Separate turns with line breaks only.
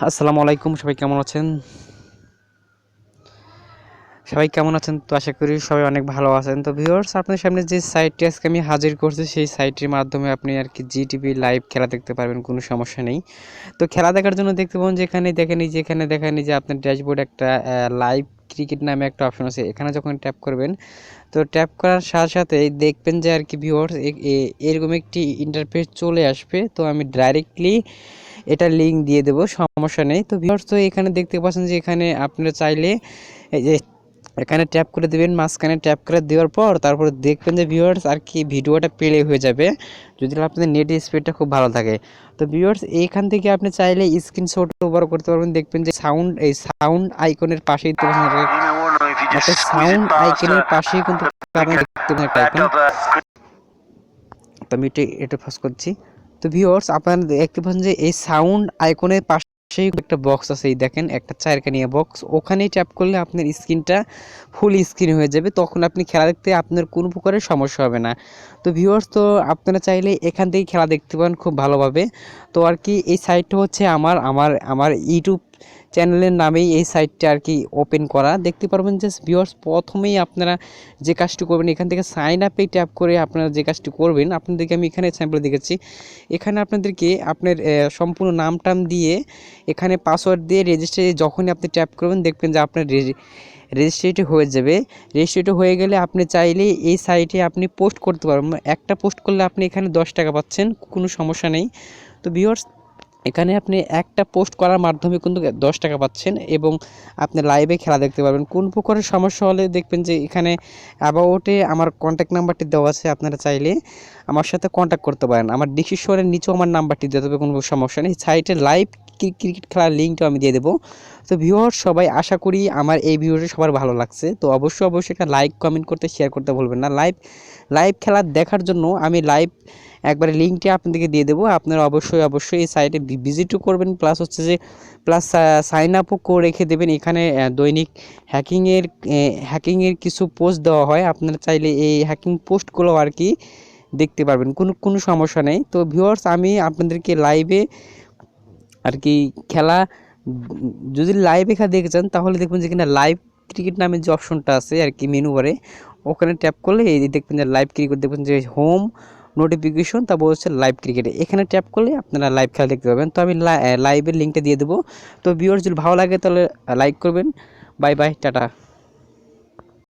আসসালামু আলাইকুম। সবাই কেমন আছেন? তো আশা করি সবাই অনেক ভালো আছেন। তো ভিউয়ার্স, আপনাদের সামনে যে সাইটটি আজকে আমি হাজির করছি, সেই সাইটটির মাধ্যমে আপনি আর কি জিটিভি লাইভ খেলা দেখতে পারবেন, কোনো সমস্যা নেই। তো খেলা দেখার জন্য দেখতে পাবেন যে এখানে দেখেন, এই যে এখানে দেখেন, এই যে আপনার ড্যাশবোর্ডে একটা লাইভ ক্রিকেট নামে একটা অপশন আছে। এখানে যখন ট্যাপ করবেন, তো ট্যাপ করার সাথে সাথেই দেখবেন যে আর কি ভিউয়ার্স, এরকম একটি ইন্টারফেস চলে আসবে। তো আমি ডাইরেক্টলি এটা লিঙ্ক দিয়ে দেবো, সমস্যা নেই। তো ভিউয়ার্স, তো এখানে দেখতে পাচ্ছেন যে এখানে আপনারা চাইলে এই যে এখানে ট্যাপ করে দেবেন, মাঝখানে ট্যাপ করে দেওয়ার পর তারপরে দেখবেন যে ভিউয়ার্স আর কি ভিডিওটা প্লে হয়ে যাবে, যদি আপনাদের নেট স্পিডটা খুব ভালো থাকে। তো ভিউয়ার্স, এইখান থেকে আপনি চাইলে স্ক্রিনশট বড় করতে পারবেন। দেখবেন যে সাউন্ড আইকনের পাশেই একটা সাউন্ড আইকনের পাশেই কিন্তু আপনি দেখতে পাবেন একটা আইকন। তো আমি এটা ফাঁস করছি। তো ভিউয়ার্স, আপনারা দেখতে পাচ্ছেন যে এই সাউন্ড আইকনের পাশেই একটা বক্স আছে, এই দেখেন একটা চারকানিয়া বক্স, ওখানেই ট্যাপ করলে আপনার স্ক্রিনটা ফুল স্ক্রিন হয়ে যাবে। তখন আপনি খেলা দেখতে আপনার কোনো প্রকারের সমস্যা হবে না। তো ভিউয়ার্স, তো আপনারা চাইলে এখান থেকে খেলা দেখতে পান খুব ভালোভাবে। তো আর কি এই সাইটটা হচ্ছে আমার আমার আমার ইউটিউব চ্যানেলের নামেই এই সাইটটা আর কি ওপেন করা। দেখতে পারবেন যে ভিউয়ার্স, প্রথমেই আপনারা যে কাজটি করবেন, এখান থেকে সাইন আপে ট্যাপ করে আপনারা যে কাজটি করবেন, আপনাদেরকে আমি এখানে স্যাম্পল দেখাচ্ছি। এখানে আপনাদেরকে আপনার সম্পূর্ণ নাম টাম দিয়ে এখানে পাসওয়ার্ড দিয়ে রেজিস্ট্রে যখনই আপনি ট্যাপ করবেন, দেখবেন যে আপনার রেজিস্ট্রেটি হয়ে যাবে। রেজিস্ট্রেটি হয়ে গেলে আপনি চাইলে এই সাইটে আপনি পোস্ট করতে পারবেন। একটা পোস্ট করলে আপনি এখানে 10 টাকা পাচ্ছেন, কোনো সমস্যা নেই। তো ভিউয়ার্স, এখানে আপনি একটা পোস্ট করার মাধ্যমে কিন্তু 10 টাকা পাচ্ছেন এবং আপনি লাইভে খেলা দেখতে পারবেন। কোন প্রকারের সমস্যা হলে দেখবেন যে এখানে অ্যাবাউটে আমার কন্ট্যাক্ট নাম্বারটি দেওয়া আছে, আপনারা চাইলে আমার সাথে কন্ট্যাক্ট করতে পারেন। আমার ডিসক্রিপশনের নিচেও আমার নাম্বারটি দিয়ে দেবে, কোনো সমস্যা নেই। সাইটে লাইভ ক্রিকেট খেলার লিঙ্কটাও আমি দিয়ে দেবো। তো ভিউয়ার সবাই, আশা করি আমার এই ভিডিওটি সবার ভালো লাগছে। তো অবশ্যই একটা লাইক কমেন্ট করতে শেয়ার করতে ভুলবেন না। লাইভ খেলা দেখার জন্য আমি লাইভ একবারে লিঙ্কটি আপনাদেরকে দিয়ে দেবো। আপনারা অবশ্যই এই সাইটে ভিজিটও করবেন, প্লাস হচ্ছে যে সাইন আপও করে রেখে দেবেন। এখানে দৈনিক হ্যাকিংয়ের কিছু পোস্ট দেওয়া হয়, আপনারা চাইলে এই হ্যাকিং পোস্টগুলো আর কি দেখতে পারবেন, কোনো সমস্যা নেই। তো ভিউয়ার্স, আমি আপনাদেরকে লাইভে আর কি খেলা, যদি লাইভে খেলা দেখতে চান তাহলে দেখবেন যে কিনা লাইভ ক্রিকেট নামের যে অপশনটা আছে আর কি মেনু বারে, ওখানে ট্যাপ করলে এই দেখবেন যে লাইভ ক্রিকেট, দেখবেন যে হোম নোটিফিকেশন, তারপর হচ্ছে লাইভ ক্রিকেটে এখানে ট্যাপ করলে আপনারা লাইভ খেলা দেখতে পাবেন। তো আমি লাইভের লিঙ্কটা দিয়ে দেবো। তো ভিউয়ার্স, যদি ভালো লাগে তাহলে লাইক করবেন। Bye bye, tata.